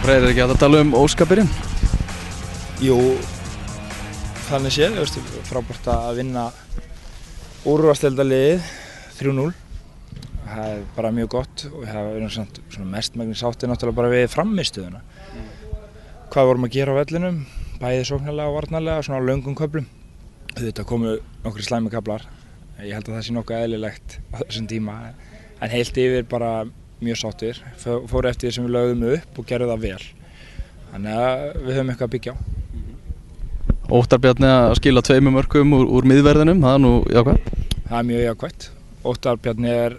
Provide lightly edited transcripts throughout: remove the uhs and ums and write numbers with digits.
Freyr, ekki hægt að tala óskapirinn? Jú, þannig séð, frábært að vinna úrvalsdeildarliðið 3-0. Það bara mjög gott og það verið mestmegnis átti náttúrulega bara við frammistöðuna. Hvað við vorum að gera á vellinum, bæði sóknarlega og varnarlega, svona á löngum köflum. Þetta komu nokkri slæmi kaflar. Ég held að það sé nokkuð eðlilegt á þessum tíma. En heilt yfir bara mjög sáttir. Fóru eftir því sem við lögðum upp og gerðum það vel. Þannig að við höfum eitthvað að byggja á. Óttar Bjarni að skila 2 mörkum úr miðverðinum, það nú jákvætt? Það mjög jákvætt. Óttar Bjarni að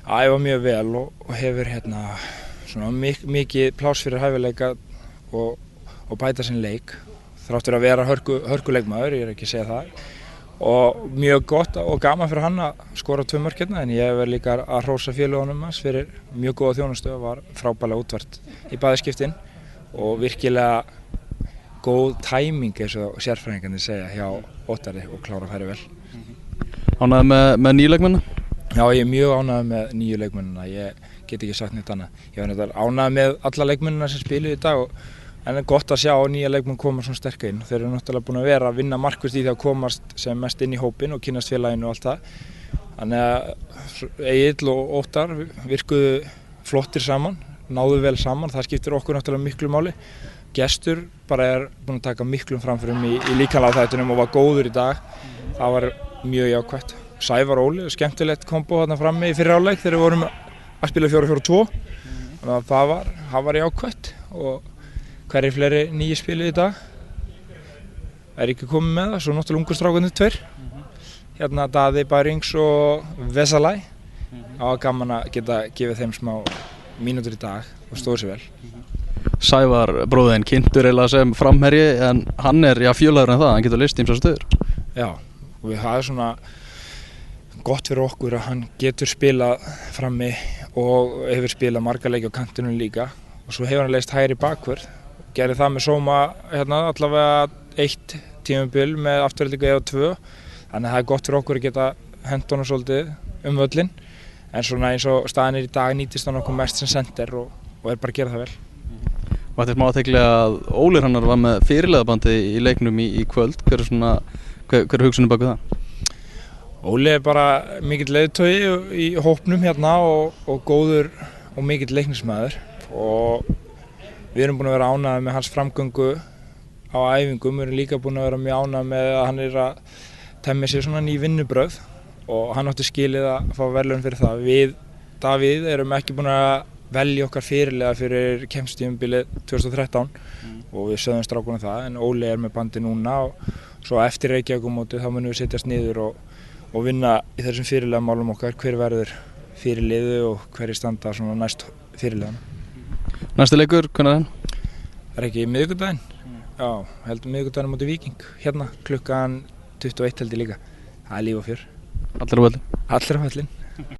æfa mjög vel og hefur mikið pláss fyrir hæfileika og bæta sinn leik. Þráttur að vera hörkuleikmaður, ég ekki að segja það. Og mjög gott og gaman fyrir hann að skora 2 mörk hérna, en ég hef líka að hrósa félögunum hans fyrir mjög góða þjónustu og var frábærlega útvært í bæði skiptin og virkilega góð tæming eins og sérfræðingarnir segja hjá Óttari og klára að færi vel. Ánægður með nýju leikmennina? Já, ég mjög ánægður með nýju leikmennina, ég get ekki sagt neitt annað. Ég var ánægður með alla leikmennina sem spiluðu í dag en það er gott að sjá nýja leikmenn koma svona sterka inn. Þeir eru náttúrulega búin að vera að vinna markvisst í því að komast sem mest inn í hópinn og kynnast félaginu og allt það. Þannig að Egill og Óttar virkuðu flottir saman, náðu vel saman, það skiptir okkur náttúrulega miklu máli. Gestur bara búin að taka miklum framförum í líkamlega þættinum og var góður í dag. Það var mjög jákvætt. Sævar Óli, skemmtilegt kombo þarna frammi í fyrri hálfleik þegar við vorum að spila 4-4-2. Þannig að það var jákvætt og hverjir fleiri nýju spiluðu í dag. Ekki komið með það, svo náttúrulega ungur strákarnir 2. Hérna Daði Bærings og Vesalai. Það var gaman að geta gefið þeim smá mínútur í dag og stóðu sér vel. Sævar bróðinn kynntur eiginlega sem framherji en hann fjölaður en það, hann getur leyst ýmsar stöður. Já, og það er svona gott fyrir okkur að hann getur spilað frammi og hefur spilað marga leiki á kantinum líka og svo hefur hann leyst hægri bakvörð. Gerði það með sóma allavega 1 tímabil með afturhaldingu eða 2. Þannig að það er gott fyrir okkur að geta hent honum svolítið völlinn. En svona eins og staðan í dag nýtist hann okkur mest sem sender og bara að gera það vel. Og þetta er smá athygli að Ólir Hannar var með fyrirliðabandi í leiknum í kvöld. Hver er hugsunin bak við það? Óli er bara mikill leiðtogi í hópnum hérna og góður og mikill leiknismæður. Og við erum búin að vera ánægðir með hans framgöngu á æfingum. Við erum líka búin að vera mjög ánægðir með að hann er að temja sér svona ný vinnubrögð og hann átti skilið að fá verðlaun fyrir það. Við, Davíð, erum ekki búin að velja okkar fyrirliða fyrir kemstímabilið 2013 og við sögðum strákunum það, en Óli er með bandi núna og svo eftir Reykjavíkurmótið þá munum við setjast niður og vinna í þessum fyrirliðamálum okkar, hver verður fyrirliði og hverjir standa svona næst fyrirliðana. Næsti leikur, hvernig er hann? Það ekki miðvikudaginn. Já, heldur miðvikudaginn móti Víking. Hérna klukkan 21 held ég líka. Það er líf og fjör. Allir á völlinn? Allir á völlinn.